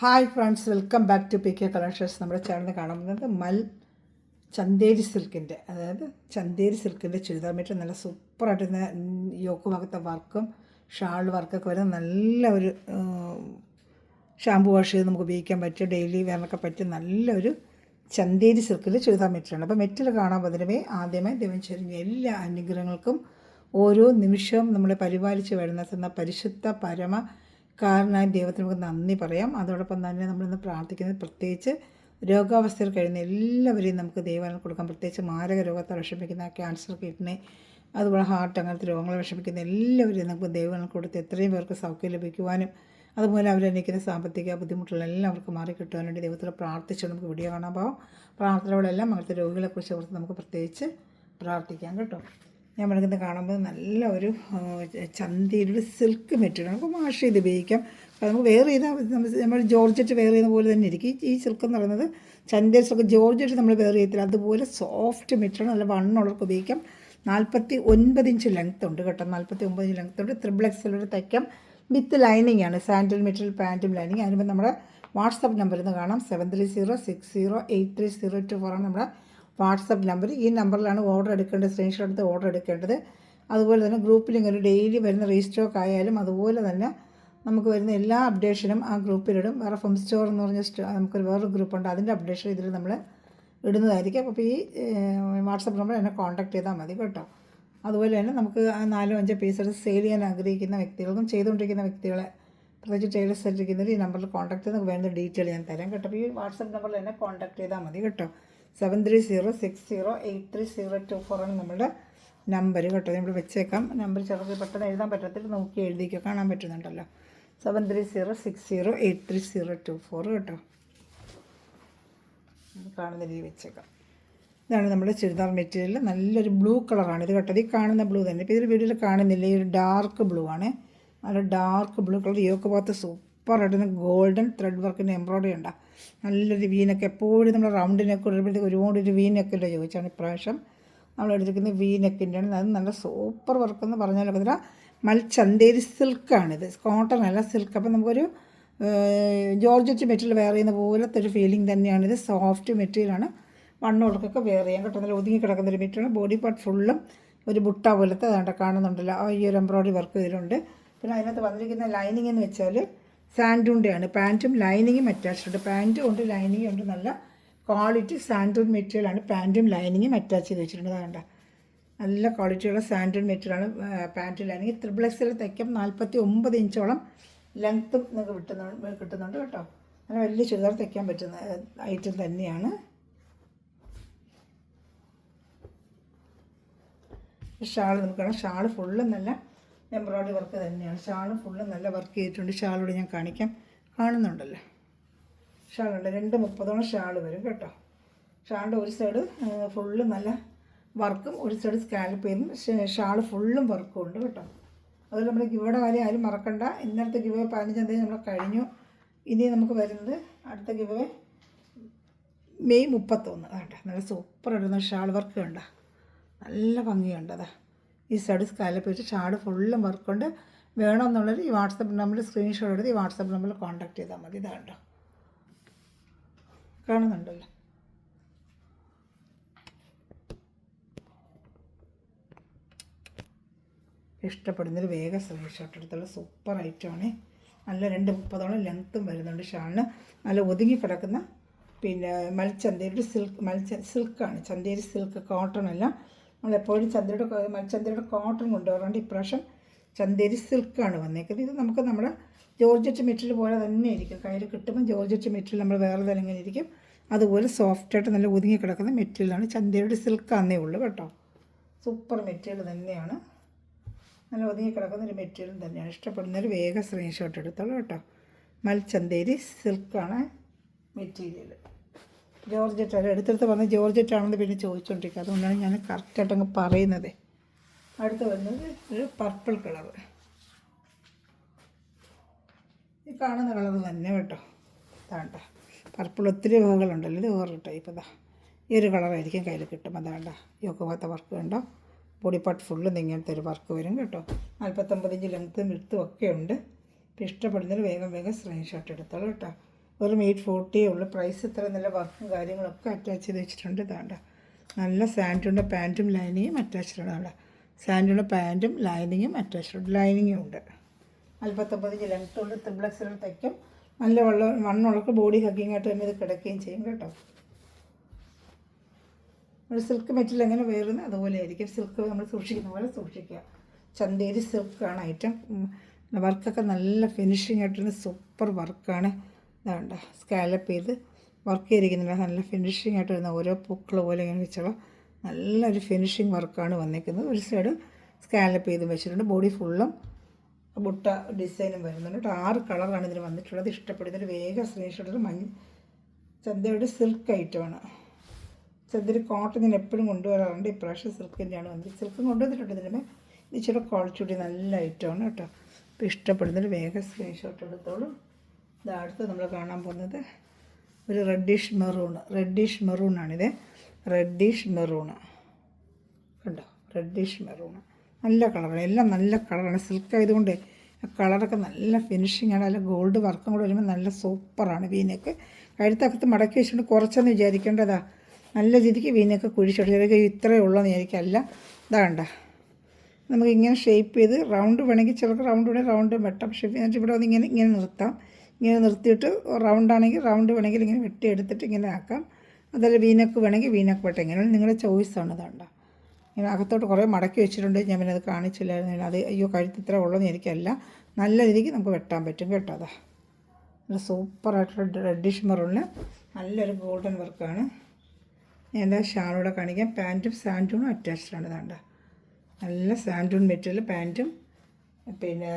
Hi friends, welcome back to P K collections. നമ്മുടെ channel കാണുന്നത് ചന്തേരി സിൽക്കിൻ്റെ, അതായത് ചന്തേരി സിൽക്കിൻ്റെ ചുരിദാർ മെറ്റീരിയൽ നല്ല സൂപ്പറായിട്ട് യോക്ക് ഭാഗത്തെ വർക്കും ഷാൾ വർക്കൊക്കെ വരുന്ന നല്ല ഒരു ഷാമ്പു വാഷ് ചെയ്ത് നമുക്ക് ഉപയോഗിക്കാൻ പറ്റിയ ഡെയിലി വെയറിനൊക്കെ പറ്റിയ നല്ലൊരു ചന്തേരി സിൽക്കിൻ്റെ ചുരിദാർ മെറ്റീരിയലാണ്. അപ്പോൾ മെറ്റീരിയൽ കാണാൻ പതിനമേ ആദ്യമായി ദൈവം ചൊരിഞ്ഞ എല്ലാ അനുഗ്രഹങ്ങൾക്കും ഓരോ നിമിഷവും നമ്മളെ പരിപാലിച്ച് വരുന്ന പരിശുദ്ധ പരമ കാരണമായ ദൈവത്തിന് നമുക്ക് നന്ദി പറയാം. അതോടൊപ്പം തന്നെ നമ്മളിന്ന് പ്രാർത്ഥിക്കുന്നത് പ്രത്യേകിച്ച് രോഗാവസ്ഥയിൽ കഴിയുന്ന എല്ലാവരെയും നമുക്ക് ദൈവം കൊടുക്കാം. പ്രത്യേകിച്ച് മാരക രോഗത്തെ വിഷമിക്കുന്ന ക്യാൻസർ, കിഡ്നി, അതുപോലെ ഹാർട്ട്, അങ്ങനത്തെ രോഗങ്ങൾ വിഷമിക്കുന്ന എല്ലാവരെയും നമുക്ക് ദൈവം കൊടുത്ത് എത്രയും പേർക്ക് സൗഖ്യം ലഭിക്കുവാനും അതുപോലെ അവരനുഭവിക്കുന്ന സാമ്പത്തിക ബുദ്ധിമുട്ടുള്ള എല്ലാവർക്കും മാറിക്കിട്ടുവാൻ വേണ്ടി ദൈവത്തിൽ പ്രാർത്ഥിച്ചു നമുക്ക് വീഡിയോ കാണാൻ പോകാം. പ്രാർത്ഥനയോടെല്ലാം അങ്ങനത്തെ രോഗികളെക്കുറിച്ച് ഓർത്ത് നമുക്ക് പ്രത്യേകിച്ച് പ്രാർത്ഥിക്കാം കേട്ടോ. ഞാൻ പറയുന്നത് കാണുമ്പോൾ നല്ല ഒരു ചന്തയിലൊരു സിൽക്ക് മെറ്റീരിയൽ നമുക്ക് വാഷ് ചെയ്ത് ഉപയോഗിക്കാം. അപ്പോൾ നമുക്ക് വെയർ ചെയ്താൽ നമ്മൾ ജോർജറ്റ് വെയർ ചെയ്യുന്ന പോലെ തന്നെ ഇരിക്കും. ഈ സിൽക്ക് എന്ന് പറയുന്നത് ചന്തേരി സിൽക്ക് ജോർജറ്റ് നമ്മൾ വെയർ ചെയ്യത്തില്ല, അതുപോലെ സോഫ്റ്റ് മെറ്റീരിയൽ, നല്ല വണ്ണുള്ളവർക്ക് ഉപയോഗിക്കാം. 49 ഇഞ്ച് ലെങ്ത് ഉണ്ട് കേട്ടോ, 49 ഇഞ്ച് ലെങ്ത് ഉണ്ട്. XXL തയ്ക്കാം. വിത്ത് ലൈനിങ് ആണ്, സാൻഡൽ മെറ്റീരിയൽ പാൻറ്റും ലൈനിങ്. അതിനുമ്പോൾ നമ്മുടെ വാട്സപ്പ് നമ്പറിൽ നിന്ന് കാണാം. 7306083024 ആണ് നമ്മുടെ വാട്സപ്പ് നമ്പർ. ഈ നമ്പറിലാണ് ഓർഡർ എടുക്കേണ്ടത്, സ്ക്രീൻഷോട്ട് എടുത്ത് ഓർഡർ എടുക്കേണ്ടത്. അതുപോലെ തന്നെ ഗ്രൂപ്പിൽ ഇങ്ങനെ ഡെയിലി വരുന്ന റീസ്റ്റോക്ക് ആയാലും അതുപോലെ തന്നെ നമുക്ക് വരുന്ന എല്ലാ അപ്ഡേഷനും ആ ഗ്രൂപ്പിലിടും. വേറെ ഫം സ്റ്റോർ എന്ന് പറഞ്ഞ നമുക്കൊരു വേറൊരു ഗ്രൂപ്പുണ്ട്, അതിൻ്റെ അപ്ഡേഷൻ ഇതിൽ നമ്മൾ ഇടുന്നതായിരിക്കും. അപ്പോൾ ഈ വാട്സപ്പ് നമ്പർ എന്നെ കോൺടാക്ട് ചെയ്താൽ മതി കേട്ടോ. അതുപോലെ തന്നെ നമുക്ക് 4-5 പീസസ് സെയിൽ ചെയ്യാൻ ആഗ്രഹിക്കുന്ന വ്യക്തികൾക്കും ചെയ്തുകൊണ്ടിരിക്കുന്ന വ്യക്തികളെ പ്രത്യേകിച്ച് ടൈലേഴ്സ് ആയിട്ടിരിക്കുന്നവർ ഈ നമ്പറിൽ കോൺടാക്ട് ചെയ്ത് വേണ്ട ഡീറ്റെയിൽ ഞാൻ തരാം കേട്ടോ. അപ്പോൾ ഈ വാട്സപ്പ് നമ്പറിൽ എന്നെ കോൺടാക്ട് ചെയ്താൽ മതി കേട്ടോ. 7306083024 ആണ് നമ്മുടെ നമ്പർ കേട്ടോ. നമ്മൾ വെച്ചേക്കാം. നമ്പർ ചിലർക്ക് പെട്ടെന്ന് എഴുതാൻ പറ്റത്തില്ല, നോക്കി എഴുതിക്കോ, കാണാൻ പറ്റുന്നുണ്ടല്ലോ. 7306083024 കേട്ടോ. കാണുന്ന രീതി വെച്ചേക്കാം. ഇതാണ് നമ്മുടെ ചുരിദാർ മെറ്റീരിയൽ. നല്ലൊരു ബ്ലൂ കളറാണ് ഇത് കേട്ടോ. ഈ കാണുന്ന ബ്ലൂ തന്നെ. ഇപ്പോൾ ഇതിൽ വീഡിയോയിൽ കാണുന്നില്ല, ഈ ഒരു ഡാർക്ക് ബ്ലൂ ആണ്. നല്ല ഡാർക്ക് ബ്ലൂ കളർ യോക്ക് ഭാഗത്ത് സൂപ്പറായിട്ട് ഗോൾഡൻ ത്രെഡ് വർക്കിൻ്റെ എംബ്രോയ്ഡറി ഉണ്ടാകും. നല്ലൊരു വീനൊക്കെ എപ്പോഴും നമ്മൾ റൗണ്ടിനൊക്കെ ഇടുമ്പോഴത്തേക്ക് ഒരുപാടൊരു വീനൊക്കെയല്ലോ ചോദിച്ചാണ്. ഇപ്രാവശ്യം നമ്മൾ എടുത്തിരിക്കുന്നത് വീനെക്കിൻ്റെയാണ്. അത് നല്ല സൂപ്പർ വർക്കെന്ന് പറഞ്ഞാലൊക്കെ ചന്തേരി സിൽക്കാണിത്, കോട്ടൺ അല്ല, സിൽക്ക്. അപ്പം നമുക്കൊരു ജോർജറ്റ് മെറ്റീരിയൽ വെയർ ചെയ്യുന്ന പോലത്തെ ഒരു ഫീലിംഗ് തന്നെയാണിത്. സോഫ്റ്റ് മെറ്റീരിയലാണ്, വണ്ണുകൾക്കൊക്കെ വെയർ ചെയ്യാൻ കേട്ടോ. നല്ല ഒതുങ്ങി കിടക്കുന്നൊരു മെറ്റീരിയൽ. ബോഡി പാർട്ട് ഫുള്ളും ഒരു ബുട്ട പോലത്തെ അതാണ്ട് കാണുന്നുണ്ടല്ലോ, ഈ ഒരു എംബ്രോയ്ഡറി വർക്ക് ഇതിലുണ്ട്. പിന്നെ അതിനകത്ത് വന്നിരിക്കുന്ന ലൈനിങ് എന്ന് വെച്ചാൽ സാൻഡൂണിൻ്റെയാണ്. പാൻറ്റും ലൈനിങ്ങും അറ്റാച്ച്ഡ് ഉണ്ട്. പാൻറ്റും ഉണ്ട്, ലൈനിങ്ങും ഉണ്ട്. നല്ല ക്വാളിറ്റി സാൻഡൂൺ മെറ്റീരിയലാണ്. പാൻറ്റും ലൈനിങ്ങും അറ്റാച്ച് ചെയ്ത് വെച്ചിട്ടുണ്ട്. അതാണ്ട നല്ല ക്വാളിറ്റിയുള്ള സാൻഡൂൺ മെറ്റീരിയലാണ് പാൻറ്റും ലൈനിങ്. XXL തയ്ക്കാം. 49 ഇഞ്ചോളം ലെങ്ത്തും നിങ്ങൾക്ക് കിട്ടുന്നുണ്ട് കേട്ടോ. അങ്ങനെ വലിയ ചുരിദാർ തയ്ക്കാൻ പറ്റുന്ന ഐറ്റം തന്നെയാണ്. ഷാൾ നമുക്ക് കാണാം. ഷാൾ ഫുള്ളും നല്ല എംബ്രോയ്ഡറി വർക്ക് തന്നെയാണ്. ഷാളും ഫുള്ളും നല്ല വർക്ക് ചെയ്തിട്ടുണ്ട്. ഷാളോട് ഞാൻ കാണിക്കാം, കാണുന്നുണ്ടല്ലോ. ഷാളുണ്ട് 230 ഷാൾ വരും കേട്ടോ. ഷാളിൻ്റെ ഒരു സൈഡ് ഫുള്ളും നല്ല വർക്കും ഒരു സൈഡ് സ്കാൽപ്പ് ചെയ്തും ഷാൾ ഫുള്ളും വർക്കും ഉണ്ട് കേട്ടോ. അതുപോലെ നമ്മൾ ഗിവയുടെ കാര്യം ആരും മറക്കണ്ട. ഇന്നലത്തെ ഗിവ് 15-ാം തീയതി നമ്മൾ കഴിഞ്ഞു. ഇനി നമുക്ക് വരുന്നത് അടുത്ത ഗിവ് മെയ് 31. കേട്ടോ. നല്ല സൂപ്പർ ഇടുന്ന ഷാൾ വർക്ക് കണ്ട, നല്ല ഭംഗിയുണ്ട്. അതാ ഈ സൈഡ് സ്കാലപ്പ് വെച്ച് ഷാൾ ഫുള്ളും വർക്കുണ്ട്. വേണമെന്നുള്ളവർ ഈ വാട്സപ്പ് നമ്പറിൽ സ്ക്രീൻഷോട്ട് എടുത്ത് ഈ വാട്സപ്പ് നമ്പറിൽ കോൺടാക്ട് ചെയ്താൽ മതി. ഇതാണ്ടോ, കാണുന്നുണ്ടല്ലോ. ഇഷ്ടപ്പെടുന്നൊരു വേഗം സ്ക്രീൻഷോട്ട് എടുത്തുള്ള സൂപ്പർ ഐറ്റമാണ്. നല്ല 230 ലെങ്ത്തും വരുന്നുണ്ട് ഷാളിന്. നല്ല ഒതുങ്ങി കിടക്കുന്ന പിന്നെ മൽച്ചന്തേരി സിൽക്കാണ്. ചന്തേരി സിൽക്ക്, കോട്ടൺ അല്ല. നമ്മളെപ്പോഴും മൽച്ചന്തേരിയുടെ കോട്ടൺ കൊണ്ടുവരാണ്ട് ഇപ്രാവശ്യം ചന്തേരി സിൽക്കാണ് വന്നേക്കുന്നത്. ഇത് നമുക്ക് നമ്മുടെ ജോർജറ്റ് മെറ്റീരിയൽ പോലെ തന്നെ ഇരിക്കും. കയ്യിൽ കിട്ടുമ്പോൾ ജോർജറ്റ് മെറ്റീരിയൽ നമ്മൾ വേറെ തന്നെ ഇങ്ങനെ ഇരിക്കും. അതുപോലെ സോഫ്റ്റായിട്ട് നല്ല ഒതുങ്ങി കിടക്കുന്ന മെറ്റീരിയലാണ്. ചന്തേരിയുടെ സിൽക്കാന്നേ ഉള്ളൂ കേട്ടോ. സൂപ്പർ മെറ്റീരിയൽ തന്നെയാണ്. നല്ല ഒതുങ്ങി കിടക്കുന്ന ഒരു മെറ്റീരിയൽ തന്നെയാണ്. ഇഷ്ടപ്പെടുന്നൊരു വേഗം സ്ക്രീൻഷോട്ട് എടുത്തോളൂ കേട്ടോ. മൽച്ചന്തേരി സിൽക്കാണ് മെറ്റീരിയൽ. ജോർജറ്റ് അല്ല, എടുത്തെടുത്ത് പറഞ്ഞ് ജോർജറ്റ് ആണെന്ന് പിന്നെ ചോദിച്ചുകൊണ്ടിരിക്കുക. അതുകൊണ്ടാണ് ഞാൻ കറക്റ്റായിട്ടങ്ങ് പറയുന്നത്. അടുത്ത് വരുന്നത് ഒരു പർപ്പിൾ കളർ. ഈ കാണുന്ന കളർ തന്നെ കേട്ടോ. അതാണ്ട പർപ്പിൾ ഒത്തിരി വകകളുണ്ടല്ലോ. ഇത് വേറെ ടൈപ്പ്. ഇതാ ഈ ഒരു കളറായിരിക്കും കയ്യിൽ കിട്ടും. അതാണ്ട യോക്ക് ഭാഗത്തെ വർക്ക് കണ്ടോ. ബോഡി പാർട്ട് ഫുള്ളും ഇങ്ങനത്തെ ഒരു വർക്ക് വരും കേട്ടോ. 49 ഇഞ്ച് ലെങ്ത്തും വിടുത്തും ഒക്കെ ഉണ്ട്. ഇപ്പോൾ ഇഷ്ടപ്പെടുന്നതിൽ വേഗം സ്ക്രീൻഷോട്ട് എടുത്തോളൂ കേട്ടോ. വെറും 840 ഉള്ളൂ. പ്രൈസ് ഇത്ര നല്ല വർക്കും കാര്യങ്ങളൊക്കെ അറ്റാച്ച് ചെയ്ത് വെച്ചിട്ടുണ്ട്. ഇതാണ്ട നല്ല സാൻഡൂണിൻ്റെ പാൻറ്റും ലൈനിങ്ങും അറ്റാച്ച്ഡ് ആണ്. സാൻഡൂണിൻ്റെ പാൻറ്റും ലൈനിങ്ങും അറ്റാച്ച്ഡ്, ലൈനിങ്ങും ഉണ്ട്. 49 ലെങ്ത് കൊണ്ട് ത്രിബിൾ തയ്ക്കും. നല്ല വണ്ണുള്ളൊക്കെ ബോഡി ഹഗ്ഗിങ് ആയിട്ട് തന്നെ ഇത് കിടക്കുകയും ചെയ്യും കേട്ടോ. ഒരു സിൽക്ക് മെറ്റീരിയൽ എങ്ങനെ വേറുന്നത് അതുപോലെ ആയിരിക്കും. സിൽക്ക് നമ്മൾ സൂക്ഷിക്കുന്ന പോലെ സൂക്ഷിക്കുക. ചന്തേരി സിൽക്കാണ് ഐറ്റം. വർക്കൊക്കെ നല്ല ഫിനിഷിംഗ് ആയിട്ടുണ്ട്, സൂപ്പർ വർക്കാണ്. ഇതാണ്ട സ്കാലപ്പ് ചെയ്ത് വർക്ക് ചെയ്തിരിക്കുന്നില്ല, നല്ല ഫിനിഷിംഗ് ആയിട്ട് വരുന്ന ഓരോ പൂക്കൾ പോലെ ഇങ്ങനെ വെച്ചുള്ള നല്ലൊരു ഫിനിഷിംഗ് വർക്കാണ് വന്നിരിക്കുന്നത്. ഒരു സൈഡ് സ്കാലപ്പ് ചെയ്ത് വെച്ചിട്ടുണ്ട്. ബോഡി ഫുള്ളും ബുട്ട ഡിസൈനും വരുന്നുണ്ട്. 6 കളറാണ് ഇതിന് വന്നിട്ടുള്ളത്. ഇഷ്ടപ്പെടുന്നൊരു വേഗം സ്ക്രീൻഷോട്ടിൽ ചന്തയുടെ സിൽക്ക് ഐറ്റമാണ്. ചന്തയിൽ കോട്ടൺ ഞാൻ എപ്പോഴും കൊണ്ടുവരാറുണ്ട്. ഇപ്രാവശ്യം സിൽക്കിൻ്റെയാണ് വന്നത്. സിൽക്കും കൊണ്ടുവന്നിട്ടുണ്ട്. ഇതിന് ഇച്ചിരി ക്വാളിറ്റി കൂടി നല്ല ഐറ്റമാണ് കേട്ടോ. അപ്പോൾ ഇഷ്ടപ്പെടുന്നൊരു വേഗം സ്ക്രീൻഷോട്ട് എടുത്തോളൂ. ഇതടുത്ത് നമ്മൾ കാണാൻ പോകുന്നത് ഒരു റെഡിഷ് മെറൂണാണിത്. റെഡിഷ് മെറൂണ് കണ്ടോ, റെഡിഷ് മെറൂണ് നല്ല കളറാണ്. എല്ലാം നല്ല കളറാണ്. സിൽക്ക് ആയതുകൊണ്ട് കളറൊക്കെ നല്ല ഫിനിഷിംഗ് ആണ്. നല്ല ഗോൾഡ് വർക്കും കൂടെ വരുമ്പോൾ നല്ല സൂപ്പറാണ്. വീനൊക്കെ കഴുത്തകത്ത് മടക്കി വെച്ചിട്ടുണ്ട്. കുറച്ചൊന്നും വിചാരിക്കേണ്ടതാ, നല്ല രീതിക്ക് വീനൊക്കെ കുഴിച്ചിട്ട് ചിലക്ക് ഇത്രയേ ഉള്ളൂ എന്ന് വിചാരിക്കല്ല. ഇതാ കണ്ട, നമുക്ക് ഇങ്ങനെ ഷേപ്പ് ചെയ്ത് റൗണ്ട് വേണമെങ്കിൽ ചിലർക്ക് റൗണ്ട് വേണമെങ്കിൽ റൗണ്ട് വെട്ടാം. പക്ഷേ ഇവിടെ വന്ന് ഇങ്ങനെ നിർത്താം. ഇങ്ങനെ നിർത്തിയിട്ട് റൗണ്ടാണെങ്കിൽ റൗണ്ട് വേണമെങ്കിൽ ഇങ്ങനെ വെട്ടിയെടുത്തിട്ട് ഇങ്ങനെ ആക്കാം. അതല്ല വീനക്ക് വേണമെങ്കിൽ വീനക്ക് വെട്ടാം. ഇങ്ങനെയാണ് നിങ്ങളുടെ ചോയ്സാണ്. ഇതാണ്ട ഇങ്ങനെ അകത്തോട്ട് കുറേ മടക്കി വെച്ചിട്ടുണ്ട്. ഞാൻ പിന്നെ അത് കാണിച്ചില്ലായിരുന്നു. അത് അയ്യോ കഴുത്ത് ഇത്ര ഉള്ളതെന്ന് എനിക്കല്ല, നല്ല രീതിക്ക് നമുക്ക് വെട്ടാൻ പറ്റും കേട്ടോ. അതാ നല്ല സൂപ്പറായിട്ടുള്ള റെഡിഷ് മെറൂണിൽ നല്ലൊരു ഗോൾഡൻ വർക്കാണ്. ഞാൻ എന്താ ഷാളൂടെ കാണിക്കാം. പാൻറ്റും സാൻഡൂണും അറ്റാച്ച്ഡ് ആണ്. ഇതാണ്ട നല്ല സാൻഡൂൺ മെറ്റീരിയൽ, പാൻറ്റും പിന്നെ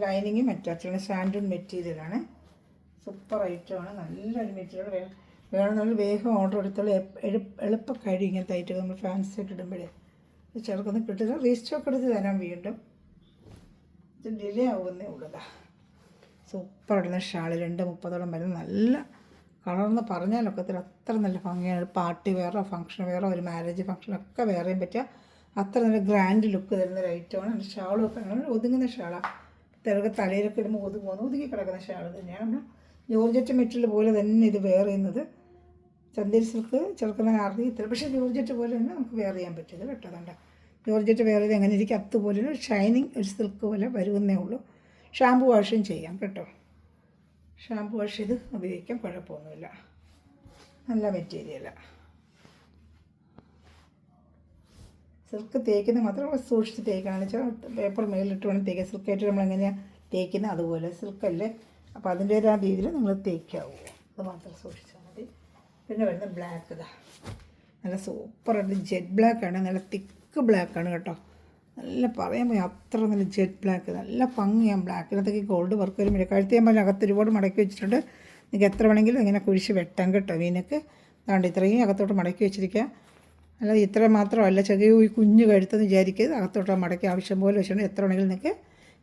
ലൈനിങ്ങും അറ്റാച്ച്ഡ്. സാൻഡൂൺ മെറ്റീരിയലാണ്, സൂപ്പർ ഐറ്റമാണ്. നല്ലൊരു മെറ്റീരിയൽ. വേണമെന്നുള്ള വേഗം ഓർഡർ എടുത്തോളൂ. എളുപ്പം കഴിയും ഇങ്ങനത്തെ ഐറ്റം നമ്മൾ ഫാൻസി ആയിട്ട് ഇടുമ്പോഴേ. ചിലർക്കൊന്നും കിട്ടില്ല. റീസ്റ്റോക്ക് എടുത്ത് തരാൻ വീണ്ടും ഡിലേ ആവുന്നേ ഉള്ളതാ. സൂപ്പറായിട്ടുള്ള ഷാൾ 230 വരുന്ന നല്ല കളർന്ന് പറഞ്ഞാലൊക്കത്തിൽ അത്ര നല്ല ഭംഗിയാണ്. പാർട്ടി വെയറോ ഫംഗ്ഷൻ വെയറോ ഒരു മാരേജ് ഫംഗ്ഷനൊക്കെ വേറെയും പറ്റുക അത്ര നല്ല ഗ്രാൻഡ് ലുക്ക് തരുന്നൊരു ഐറ്റമാണ്. ഷാളും ഒക്കെ അങ്ങനെ ഒതുങ്ങുന്ന ഷാളാണ്. ചിലർക്ക് തലയിലൊക്കെ ഇടുമ്പോൾ ഒതുങ്ങി കിടക്കുന്ന ഷാൾ തന്നെയാണ്. നമ്മൾ ജോർജറ്റ് മെറ്റീരിയൽ പോലെ തന്നെ ഇത് വെയർ ചെയ്യുന്നത്. ചന്തേരി സിൽക്ക് ചിലർക്കൊന്നും അറിയത്തില്ല, പക്ഷേ ജോർജറ്റ് പോലെ തന്നെ നമുക്ക് വെയർ ചെയ്യാൻ പറ്റിയത് കേട്ടോ. അതുകൊണ്ട് ജോർജറ്റ് വെയർ ചെയ്ത് എങ്ങനെ ഇരിക്കും അതുപോലെ ഒരു ഷൈനിങ് ഒരു സിൽക്ക് പോലെ വരുന്നേ ഉള്ളൂ. ഷാമ്പു വാഷും ചെയ്യാം കേട്ടോ. ഷാമ്പു വാഷ് ചെയ്ത് ഉപയോഗിക്കാം, കുഴപ്പമൊന്നുമില്ല. നല്ല മെറ്റീരിയലാണ്. സിൽക്ക് തേക്കുന്നത് മാത്രം സൂക്ഷിച്ച് തേക്കുകയാണെന്ന് വെച്ചാൽ പേപ്പർ മേലിട്ട് വേണം തേക്കുക. സിൽക്കായിട്ട് നമ്മളെങ്ങനെയാണ് തേക്കുന്നത് അതുപോലെ സിൽക്കല്ലേ, അപ്പോൾ അതിൻ്റേതായ രീതിയിൽ നിങ്ങൾ തേക്കാവൂ. അത് മാത്രം സൂക്ഷിച്ചാൽ മതി. പിന്നെ വരുന്ന ബ്ലാക്ക് ഇതാ നല്ല സൂപ്പറായിട്ട് ജെറ്റ് ബ്ലാക്കാണ്. നല്ല തിക്ക് ബ്ലാക്കാണ് കേട്ടോ. നല്ല പറയാൻ പോയി അത്ര നല്ല ജെറ്റ് ബ്ലാക്ക്, നല്ല ഭംഗിയാണ്. ബ്ലാക്കിനകത്തേക്ക് ഗോൾഡ് വർക്ക് വരും. കഴുത്ത് ഞാൻ പറഞ്ഞാൽ അകത്ത് ഒരുപാട് മടക്കി വെച്ചിട്ടുണ്ട്. നിങ്ങൾക്ക് എത്ര വേണമെങ്കിലും ഇങ്ങനെ കുഴിച്ച് വെട്ടാം കേട്ടോ. വീനക്ക് അതുകൊണ്ട് ഇത്രയും അകത്തോട്ട് മടക്കി വെച്ചിരിക്കുക. അല്ലാതെ ഇത്ര മാത്രമല്ല, ചെറിയ കുഞ്ഞ് കഴുത്തെന്ന് വിചാരിക്കരുത്. അകത്തോട്ട് മടക്കി ആവശ്യം പോലെ വെച്ചിട്ടുണ്ട്. എത്ര വേണമെങ്കിലും നിങ്ങൾക്ക്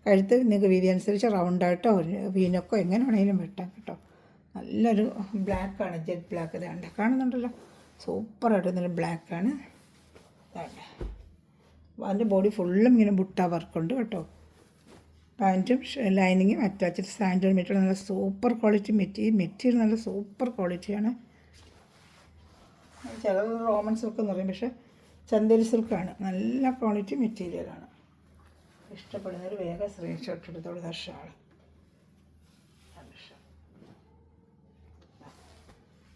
കഴുത്ത് നിങ്ങൾക്ക് വീതി അനുസരിച്ച് റൗണ്ടായിട്ടോ വീനൊക്കെ എങ്ങനെ വേണമെങ്കിലും വെട്ടാം കേട്ടോ. നല്ലൊരു ബ്ലാക്കാണ്, ജെറ്റ് ബ്ലാക്ക്. ഇതാണ്ട് കാണുന്നുണ്ടല്ലോ, സൂപ്പറായിട്ട് നല്ല ബ്ലാക്കാണ്. ഇതാണ്ട് അതിൻ്റെ ബോഡി ഫുള്ളും ഇങ്ങനെ ബുട്ട വർക്കുണ്ട് കേട്ടോ. പാൻറ്റും ലൈനിങ്ങും അറ്റാച്ച്ഡ് സാൻഡൽ മെറ്റീരിയൽ നല്ല സൂപ്പർ ക്വാളിറ്റി മെറ്റീരിയൽ നല്ല സൂപ്പർ ക്വാളിറ്റിയാണ്. ചില റോമൻ സിൽക്ക് എന്ന് പറയും, പക്ഷേ ചന്തേരി സിൽക്കാണ്. നല്ല ക്വാളിറ്റി മെറ്റീരിയലാണ്. ഇഷ്ടപ്പെടുന്നവർ വേഗം സ്ക്രീൻഷോട്ട് എടുത്തോളൂ. ഷാൾ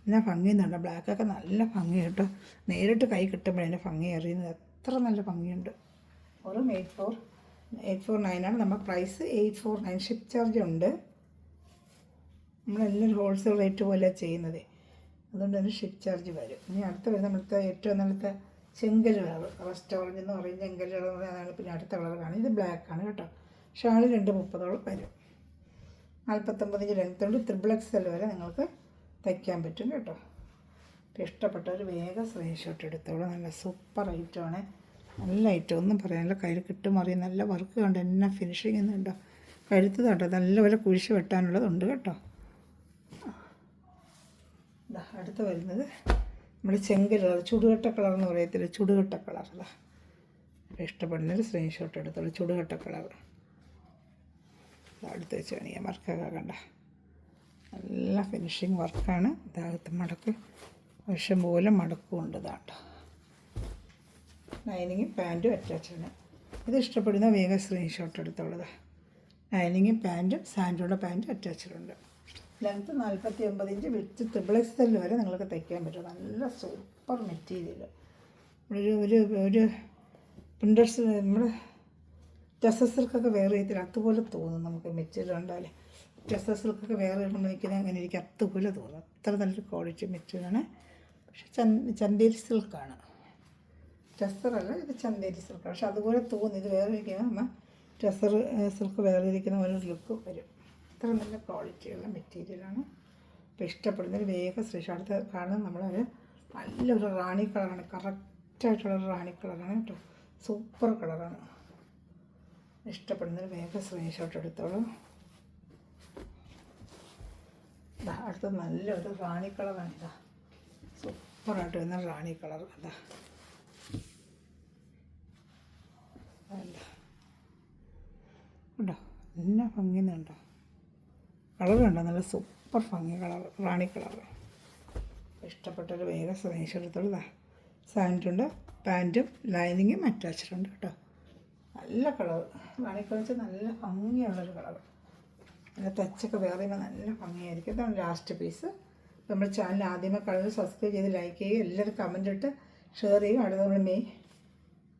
എന്നാ ഭംഗിയുന്നുണ്ട്. ബ്ലാക്കൊക്കെ നല്ല ഭംഗി കേട്ടോ. നേരിട്ട് കൈ കിട്ടുമ്പോഴതിൻ്റെ ഭംഗി അറിയുന്നത് അത്ര നല്ല ഭംഗിയുണ്ട്. ഒരു 849 നമ്മുടെ പ്രൈസ്. 849 ഷിപ്പ് ചാർജ് ഉണ്ട്. നമ്മളെല്ലാം ഹോൾസെയിൽ റേറ്റ് പോലെ ചെയ്യുന്നത്, അതുകൊണ്ട് തന്നെ ഷിപ്പ് ചാർജ് വരും. ഇനി അടുത്ത വരുന്ന നമ്മളത്തെ ഏറ്റവും നല്ലത്തെ ചെങ്കൽ കളർ, റെസ്റ്റോറൻറ്റ് എന്ന് പറയും ചെങ്കൽ കളർ എന്ന് പറയുന്നതാണ്. പിന്നെ അടുത്ത കളറാണ് ഇത്, ബ്ലാക്കാണ് കേട്ടോ. ഷാൾ 230 വരും. 49 ലെങ്ത് കൊണ്ട് XXL വരെ നിങ്ങൾക്ക് തയ്ക്കാൻ പറ്റും കേട്ടോ. അപ്പോൾ ഇഷ്ടപ്പെട്ടവർ വേഗം സ്ക്രീൻഷോട്ട് എടുത്തോളൂ. നല്ല സൂപ്പർ ഐറ്റമാണ്. നല്ല ഐറ്റം ഒന്നും പറയാനില്ല. കയ്യിൽ കിട്ടുമറിയും നല്ല വർക്ക് കണ്ട് എന്നാ ഫിനിഷിങ് എന്നുണ്ടോ. കഴുത്ത് കേട്ടോ നല്ലപോലെ കുഴിച്ച് വെട്ടാനുള്ളതുണ്ട് കേട്ടോ. അടുത്ത് വരുന്നത് നമ്മുടെ ചെങ്കൽ കളർ, ചുടുകട്ട കളർ എന്ന് പറയത്തില്ല, ചുടുകട്ട കളർ. അതാ ഇഷ്ടപ്പെടുന്നൊരു സ്ക്രീൻഷോട്ട് എടുത്തോളൂ. ചുടുകട്ട കളർ അടുത്ത് വെച്ച് കാണിക്കാം. വർക്കൊക്കെ കണ്ട നല്ല ഫിനിഷിങ് വർക്കാണ്. ഇതാകത്ത് മടക്ക് വിഷം പോലെ മടക്കുമുണ്ട്. ഇതാട്ടോ ലൈനിങ്ങും പാൻറ്റും അറ്റാച്ചാണ്. ഇത് ഇഷ്ടപ്പെടുന്ന വേഗം സ്ക്രീൻഷോട്ട് എടുത്തോളത്. ലൈനിങ്ങും പാൻറ്റും സാൻഡോടെ പാൻറ്റും അറ്റാച്ചിട്ടുണ്ട്. ലെങ്ത്ത് 49 ഇഞ്ച്, വിഡ്ത്ത് XXL വരെ നിങ്ങൾക്ക് തയ്ക്കാൻ പറ്റും. നല്ല സൂപ്പർ മെറ്റീരിയൽ. ഒരു പ്രിൻറ്റേഴ്സ് നമ്മൾ ടെസർ സിൽക്കൊക്കെ വെയർ ചെയ്തിട്ട് അതുപോലെ തോന്നും നമുക്ക്. മെറ്റീരിയൽ ഉണ്ടാലേ ടെസർ സിൽക്കൊക്കെ വെയർ ചെയ്യുമ്പോൾ നിൽക്കുന്നത് അങ്ങനെ എനിക്ക് അതുപോലെ തോന്നും. അത്ര നല്ലൊരു ക്വാളിറ്റി മെറ്റീരിയലാണ്. പക്ഷെ ചന്തേരി സിൽക്കാണ്, ടെസറല്ല, ഇത് ചന്തേരി സിൽക്കാണ്. പക്ഷെ അതുപോലെ തോന്നും. ഇത് വേറെ ഇരിക്കുന്ന നമ്മൾ ടെസർ സിൽക്ക് വേറെ ഇരിക്കുന്ന പോലെ ലുക്ക് വരും. അത്ര നല്ല ക്വാളിറ്റിയുള്ള മെറ്റീരിയലാണ്. അപ്പോൾ ഇഷ്ടപ്പെടുന്നൊരു വേഗം അടുത്ത് കാണുന്നത് നമ്മളൊരു നല്ലൊരു റാണി കളറാണ്. കറക്റ്റായിട്ടുള്ളൊരു റാണി കളറാണ് കേട്ടോ. സൂപ്പർ കളറാണ്. ഇഷ്ടപ്പെടുന്നൊരു വേഗം സ്ക്രീൻഷോട്ട് എടുത്തോളൂ. അടുത്ത നല്ലൊരു റാണി കളറാണ്. ഇതാ സൂപ്പറായിട്ട് വരുന്ന റാണി കളർ. അതാ ഉണ്ടോ, എന്നാ ഭംഗിയുന്നുണ്ടോ, കളർ കണ്ടോ, നല്ല സൂപ്പർ ഭംഗി കളർ, റാണി കളർ. ഇഷ്ടപ്പെട്ടൊരു വേഗം സ്ക്രീൻഷോട്ട് എടുത്തോളൂ. സാൻഡുണ്ട്, പാൻറ്റും ലൈനിങ്ങും അറ്റാച്ചിട്ടുണ്ട് കേട്ടോ. നല്ല കളർ, റാണി കളർ വെച്ചാൽ നല്ല ഭംഗിയുള്ളൊരു കളർ. നല്ല ടച്ചൊക്കെ വേറെ ചെയ്യുമ്പോൾ നല്ല ഭംഗിയായിരിക്കും. ഇതാണ് ലാസ്റ്റ് പീസ്. നമ്മുടെ ചാനൽ ആദ്യമേ കളർ സബ്സ്ക്രൈബ് ചെയ്ത് ലൈക്ക് ചെയ്യുക, എല്ലാവരും കമൻറ്റ് ഇട്ട് ഷെയർ ചെയ്യും. അടുത്ത നമ്മൾ മെയ്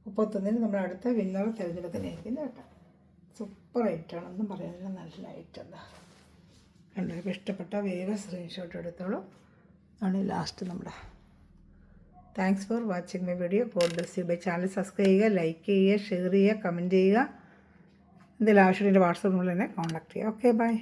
31 നമ്മുടെ അടുത്ത വിന്നറെ തിരഞ്ഞെടുക്കുന്നതായിരിക്കും കേട്ടോ. സൂപ്പർ ഐറ്റാണ്, ഒന്നും പറയാനില്ല, നല്ല ഐറ്റം. എന്താ കണ്ടോ? ഇപ്പോൾ ഇഷ്ടപ്പെട്ട വേഗം സ്ക്രീൻഷോട്ട് എടുത്തോളൂ. ആണ് ലാസ്റ്റ് നമ്മുടെ. Thanks for watching my video. God bless you. Bye. Channel subscribe ചെയ്യുക, ലൈക്ക് ചെയ്യുക, ഷെയർ ചെയ്യുക, കമൻറ്റ് ചെയ്യുക. എന്തെങ്കിലും ആവശ്യമുണ്ടെങ്കിൽ വാട്സാപ്പ് നമ്പറിൽ തന്നെ കോൺടാക്ട് ചെയ്യുക. Okay, by.